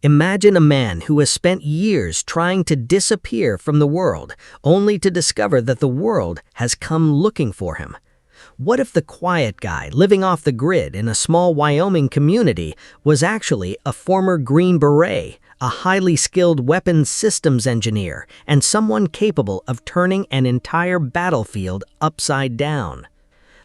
Imagine a man who has spent years trying to disappear from the world, only to discover that the world has come looking for him. What if the quiet guy living off the grid in a small Wyoming community was actually a former Green Beret, a highly skilled weapons systems engineer, and someone capable of turning an entire battlefield upside down?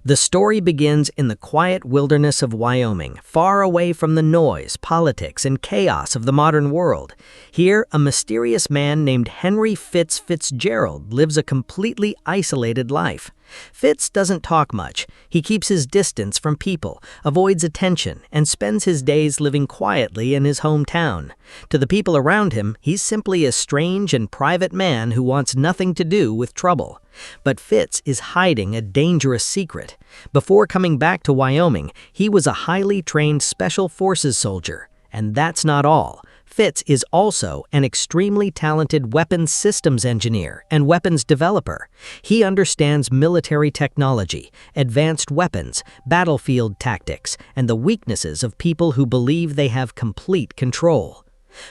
The story begins in the quiet wilderness of Wyoming, far away from the noise, politics, and chaos of the modern world. Here, a mysterious man named Henry Fitzgerald lives a completely isolated life. Fitz doesn't talk much. He keeps his distance from people, avoids attention, and spends his days living quietly in his hometown. To the people around him, he's simply a strange and private man who wants nothing to do with trouble. But Fitz is hiding a dangerous secret. Before coming back to Wyoming, he was a highly trained Special Forces soldier. And that's not all. Fitz is also an extremely talented weapons systems engineer and weapons developer. He understands military technology, advanced weapons, battlefield tactics, and the weaknesses of people who believe they have complete control.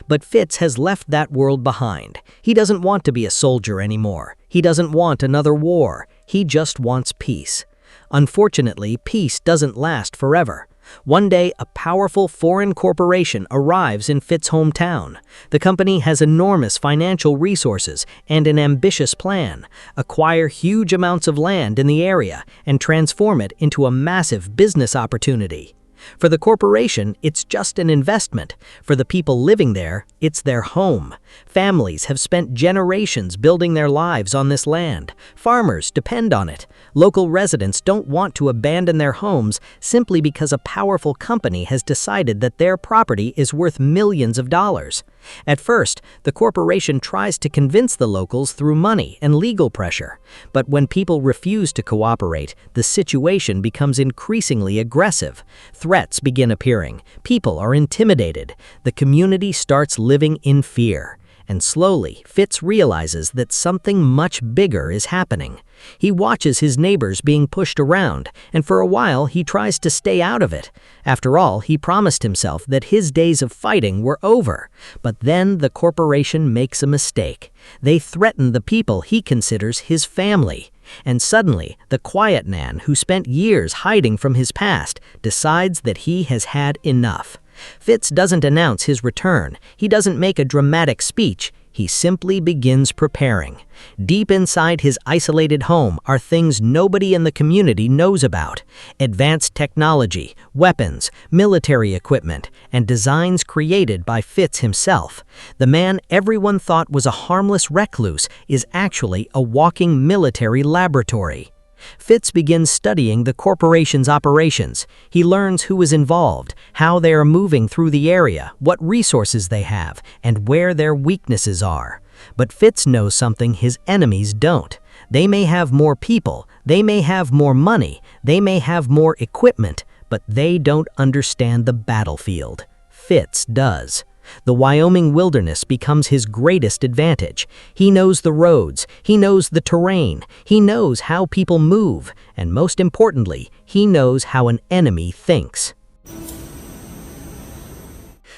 But Fitz has left that world behind. He doesn't want to be a soldier anymore. He doesn't want another war. He just wants peace. Unfortunately, peace doesn't last forever. One day, a powerful foreign corporation arrives in Fitz's hometown. The company has enormous financial resources and an ambitious plan: acquire huge amounts of land in the area and transform it into a massive business opportunity. For the corporation, it's just an investment. For the people living there, it's their home. Families have spent generations building their lives on this land. Farmers depend on it. Local residents don't want to abandon their homes simply because a powerful company has decided that their property is worth millions of dollars. At first, the corporation tries to convince the locals through money and legal pressure. But when people refuse to cooperate, the situation becomes increasingly aggressive. Threats begin appearing. People are intimidated. The community starts living in fear. And slowly, Fitz realizes that something much bigger is happening. He watches his neighbors being pushed around, and for a while he tries to stay out of it. After all, he promised himself that his days of fighting were over. But then the corporation makes a mistake. They threaten the people he considers his family. And suddenly, the quiet man who spent years hiding from his past decides that he has had enough. Fitz doesn't announce his return. He doesn't make a dramatic speech. He simply begins preparing. Deep inside his isolated home are things nobody in the community knows about: advanced technology, weapons, military equipment, and designs created by Fitz himself. The man everyone thought was a harmless recluse is actually a walking military laboratory. Fitz begins studying the corporation's operations. He learns who is involved, how they are moving through the area, what resources they have, and where their weaknesses are. But Fitz knows something his enemies don't. They may have more people, they may have more money, they may have more equipment, but they don't understand the battlefield. Fitz does. The Wyoming wilderness becomes his greatest advantage. He knows the roads, he knows the terrain, he knows how people move, and most importantly, he knows how an enemy thinks.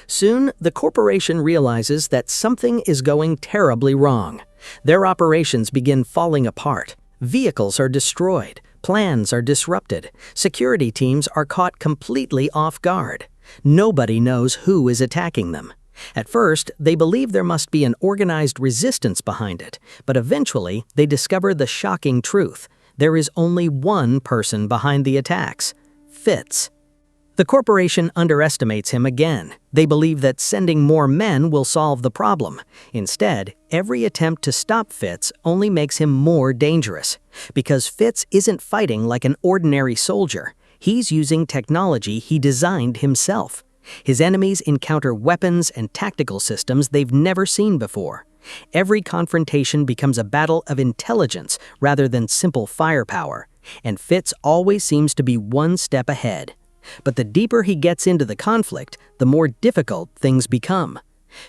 Soon, the corporation realizes that something is going terribly wrong. Their operations begin falling apart. Vehicles are destroyed, plans are disrupted, security teams are caught completely off guard. Nobody knows who is attacking them. At first, they believe there must be an organized resistance behind it, but eventually they discover the shocking truth. There is only one person behind the attacks: Fitz. The corporation underestimates him again. They believe that sending more men will solve the problem. Instead, every attempt to stop Fitz only makes him more dangerous. Because Fitz isn't fighting like an ordinary soldier. He's using technology he designed himself. His enemies encounter weapons and tactical systems they've never seen before. Every confrontation becomes a battle of intelligence rather than simple firepower, and Fitz always seems to be one step ahead. But the deeper he gets into the conflict, the more difficult things become.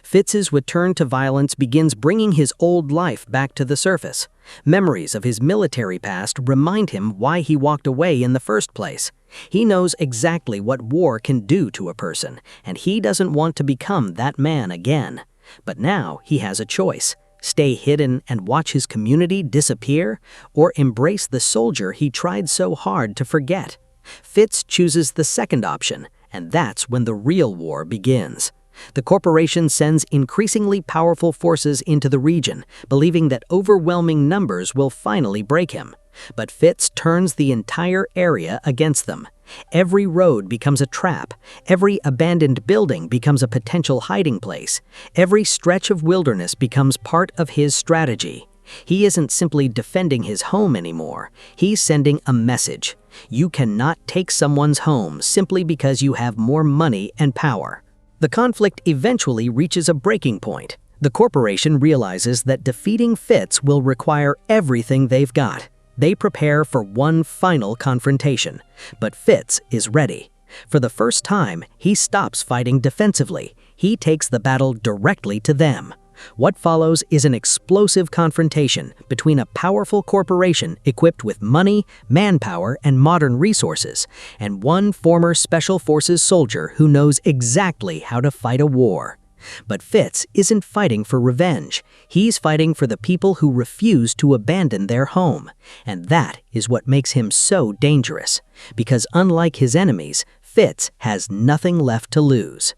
Fitz's return to violence begins bringing his old life back to the surface. Memories of his military past remind him why he walked away in the first place. He knows exactly what war can do to a person, and he doesn't want to become that man again. But now he has a choice: stay hidden and watch his community disappear, or embrace the soldier he tried so hard to forget. Fitz chooses the second option, and that's when the real war begins. The corporation sends increasingly powerful forces into the region, believing that overwhelming numbers will finally break him. But Fitz turns the entire area against them. Every road becomes a trap. Every abandoned building becomes a potential hiding place. Every stretch of wilderness becomes part of his strategy. He isn't simply defending his home anymore. He's sending a message. You cannot take someone's home simply because you have more money and power. The conflict eventually reaches a breaking point. The corporation realizes that defeating Fitz will require everything they've got. They prepare for one final confrontation, but Fitz is ready. For the first time, he stops fighting defensively. He takes the battle directly to them. What follows is an explosive confrontation between a powerful corporation equipped with money, manpower, and modern resources, and one former Special Forces soldier who knows exactly how to fight a war. But Fitz isn't fighting for revenge. He's fighting for the people who refuse to abandon their home. And that is what makes him so dangerous. Because unlike his enemies, Fitz has nothing left to lose.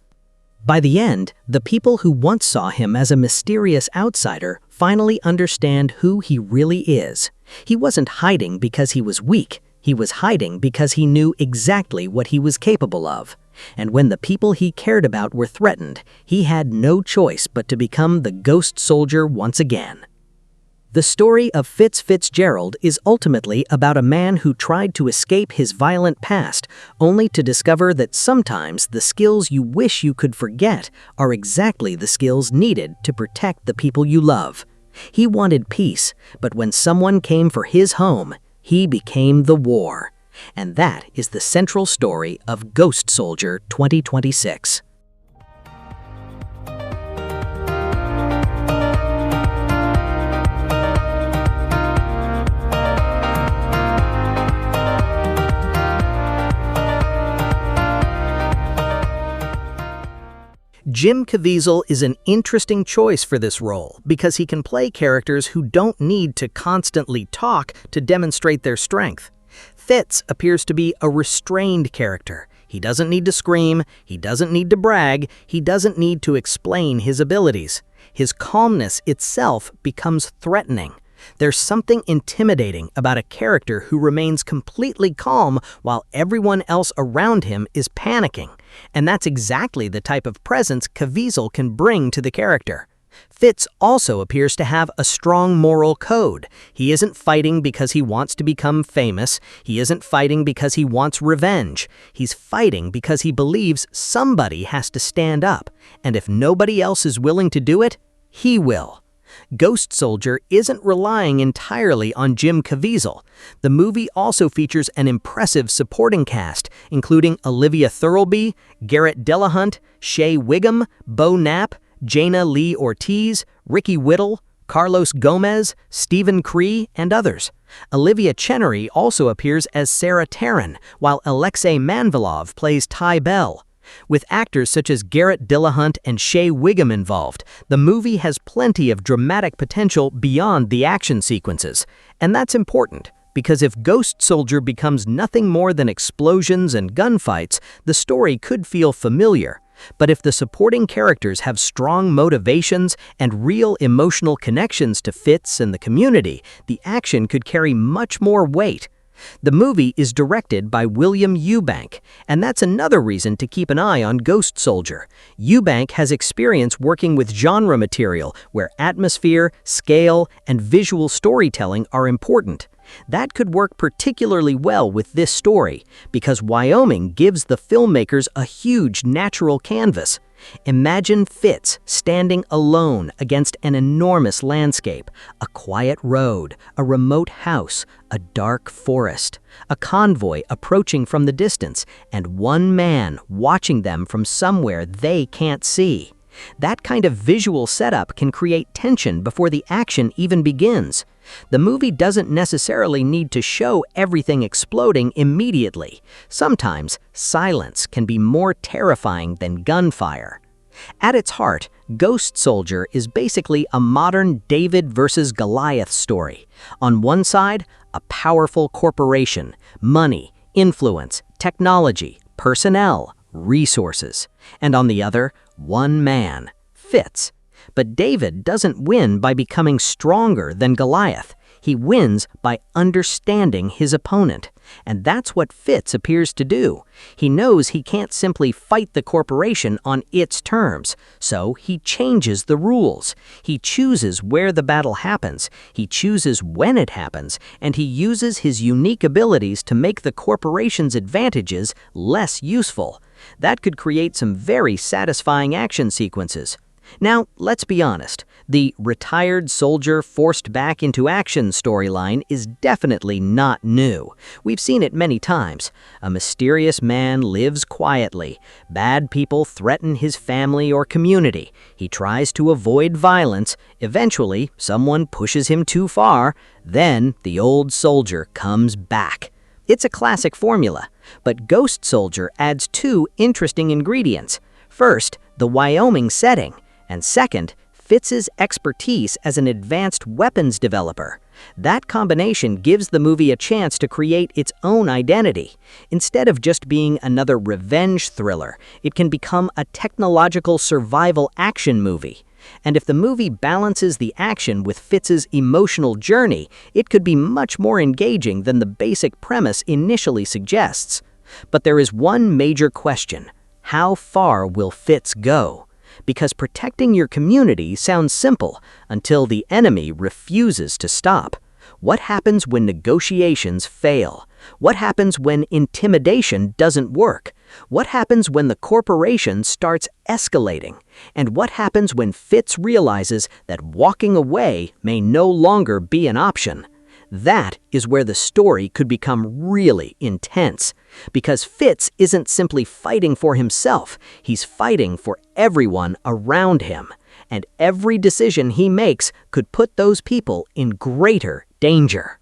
By the end, the people who once saw him as a mysterious outsider finally understand who he really is. He wasn't hiding because he was weak. He was hiding because he knew exactly what he was capable of. And when the people he cared about were threatened, he had no choice but to become the ghost soldier once again. The story of Fitzgerald is ultimately about a man who tried to escape his violent past, only to discover that sometimes the skills you wish you could forget are exactly the skills needed to protect the people you love. He wanted peace, but when someone came for his home, he became the war. And that is the central story of Ghost Soldier 2026. Jim Caviezel is an interesting choice for this role because he can play characters who don't need to constantly talk to demonstrate their strength. Fitz appears to be a restrained character. He doesn't need to scream, he doesn't need to brag, he doesn't need to explain his abilities. His calmness itself becomes threatening. There's something intimidating about a character who remains completely calm while everyone else around him is panicking. And that's exactly the type of presence Caviezel can bring to the character. Fitz also appears to have a strong moral code. He isn't fighting because he wants to become famous. He isn't fighting because he wants revenge. He's fighting because he believes somebody has to stand up. And if nobody else is willing to do it, he will. Ghost Soldier isn't relying entirely on Jim Caviezel. The movie also features an impressive supporting cast, including Olivia Thirlby, Garrett Dillahunt, Shea Wiggum, Bo Knapp, Jaina Lee Ortiz, Ricky Whittle, Carlos Gomez, Stephen Cree, and others. Olivia Chenery also appears as Sarah Taryn, while Alexei Manvilov plays Ty Bell. With actors such as Garrett Dillahunt and Shea Wiggum involved, the movie has plenty of dramatic potential beyond the action sequences. And that's important, because if Ghost Soldier becomes nothing more than explosions and gunfights, the story could feel familiar. But if the supporting characters have strong motivations and real emotional connections to Fitz and the community, the action could carry much more weight. The movie is directed by William Eubank, and that's another reason to keep an eye on Ghost Soldier. Eubank has experience working with genre material where atmosphere, scale, and visual storytelling are important. That could work particularly well with this story, because Wyoming gives the filmmakers a huge natural canvas. Imagine Fitz standing alone against an enormous landscape, a quiet road, a remote house, a dark forest, a convoy approaching from the distance, and one man watching them from somewhere they can't see. That kind of visual setup can create tension before the action even begins. The movie doesn't necessarily need to show everything exploding immediately. Sometimes, silence can be more terrifying than gunfire. At its heart, Ghost Soldier is basically a modern David versus Goliath story. On one side, a powerful corporation, money, influence, technology, personnel, resources. And on the other, one man, Fitz. But David doesn't win by becoming stronger than Goliath. He wins by understanding his opponent. And that's what Fitz appears to do. He knows he can't simply fight the corporation on its terms, so he changes the rules. He chooses where the battle happens, he chooses when it happens, and he uses his unique abilities to make the corporation's advantages less useful. That could create some very satisfying action sequences. Now, let's be honest, the retired soldier forced back into action storyline is definitely not new. We've seen it many times. A mysterious man lives quietly. Bad people threaten his family or community. He tries to avoid violence. Eventually, someone pushes him too far. Then, the old soldier comes back. It's a classic formula, but Ghost Soldier adds two interesting ingredients. First, the Wyoming setting. And second, Fitz's expertise as an advanced weapons developer. That combination gives the movie a chance to create its own identity. Instead of just being another revenge thriller, it can become a technological survival action movie. And if the movie balances the action with Fitz's emotional journey, it could be much more engaging than the basic premise initially suggests. But there is one major question. How far will Fitz go? Because protecting your community sounds simple until the enemy refuses to stop. What happens when negotiations fail? What happens when intimidation doesn't work? What happens when the corporation starts escalating? And what happens when Fitz realizes that walking away may no longer be an option? That is where the story could become really intense. Because Fitz isn't simply fighting for himself, he's fighting for everyone around him. And every decision he makes could put those people in greater danger.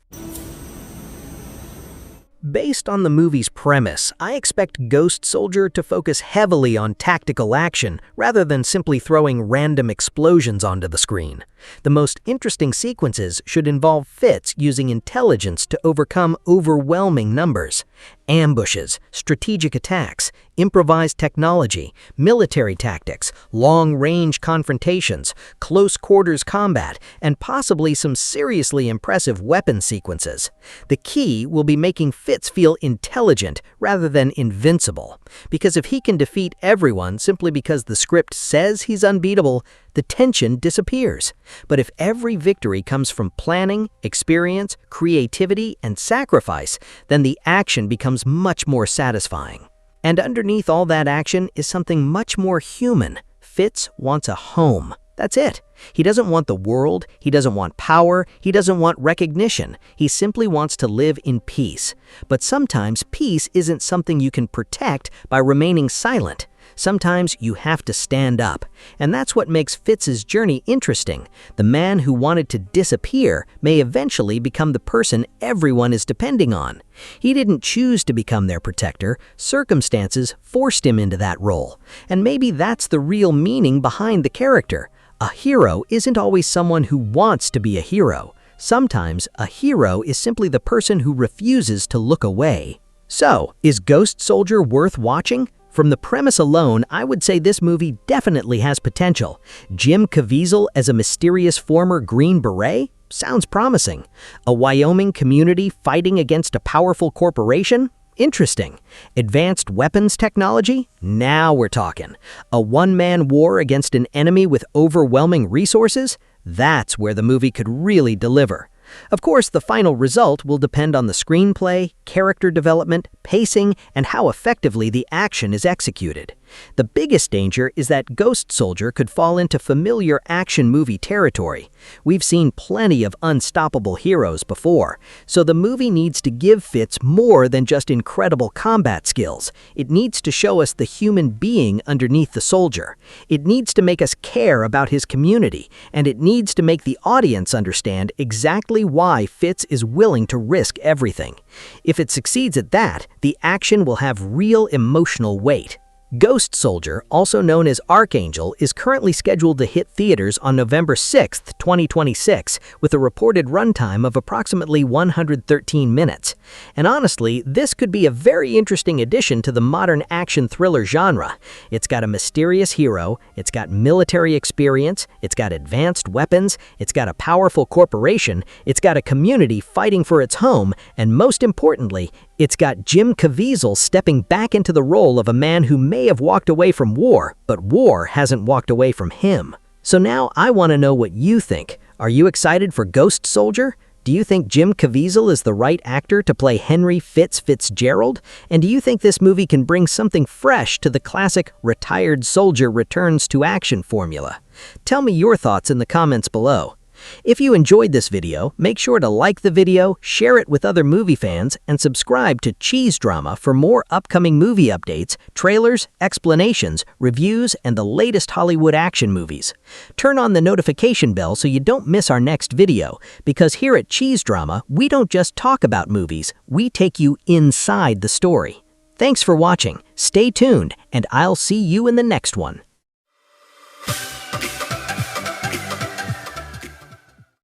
Based on the movie's premise, I expect Ghost Soldier to focus heavily on tactical action rather than simply throwing random explosions onto the screen. The most interesting sequences should involve Fitz using intelligence to overcome overwhelming numbers. Ambushes, strategic attacks, improvised technology, military tactics, long-range confrontations, close-quarters combat, and possibly some seriously impressive weapon sequences. The key will be making Fitz feel intelligent rather than invincible, because if he can defeat everyone simply because the script says he's unbeatable, the tension disappears. But if every victory comes from planning, experience, creativity, and sacrifice, then the action becomes much more satisfying. And underneath all that action is something much more human. Fitz wants a home. That's it. He doesn't want the world, he doesn't want power, he doesn't want recognition. He simply wants to live in peace. But sometimes peace isn't something you can protect by remaining silent. Sometimes you have to stand up. And that's what makes Fitz's journey interesting. The man who wanted to disappear may eventually become the person everyone is depending on. He didn't choose to become their protector. Circumstances forced him into that role. And maybe that's the real meaning behind the character. A hero isn't always someone who wants to be a hero. Sometimes a hero is simply the person who refuses to look away. So, is Ghost Soldier worth watching? From the premise alone, I would say this movie definitely has potential. Jim Caviezel as a mysterious former Green Beret? Sounds promising. A Wyoming community fighting against a powerful corporation? Interesting. Advanced weapons technology? Now we're talking. A one-man war against an enemy with overwhelming resources? That's where the movie could really deliver. Of course, the final result will depend on the screenplay, character development, pacing, and how effectively the action is executed. The biggest danger is that Ghost Soldier could fall into familiar action movie territory. We've seen plenty of unstoppable heroes before, so the movie needs to give Fitz more than just incredible combat skills. It needs to show us the human being underneath the soldier. It needs to make us care about his community, and it needs to make the audience understand exactly why Fitz is willing to risk everything. If it succeeds at that, the action will have real emotional weight. Ghost Soldier, also known as Archangel, is currently scheduled to hit theaters on November 6, 2026, with a reported runtime of approximately 113 minutes. And honestly, this could be a very interesting addition to the modern action thriller genre. It's got a mysterious hero, it's got military experience, it's got advanced weapons, it's got a powerful corporation, it's got a community fighting for its home, and most importantly, it's got Jim Caviezel stepping back into the role of a man who may have walked away from war, but war hasn't walked away from him. So now I want to know what you think. Are you excited for Ghost Soldier? Do you think Jim Caviezel is the right actor to play Henry Fitzgerald? And do you think this movie can bring something fresh to the classic retired soldier returns to action formula? Tell me your thoughts in the comments below. If you enjoyed this video, make sure to like the video, share it with other movie fans, and subscribe to CheezeDrama for more upcoming movie updates, trailers, explanations, reviews, and the latest Hollywood action movies. Turn on the notification bell so you don't miss our next video, because here at CheezeDrama, we don't just talk about movies, we take you inside the story. Thanks for watching, stay tuned, and I'll see you in the next one.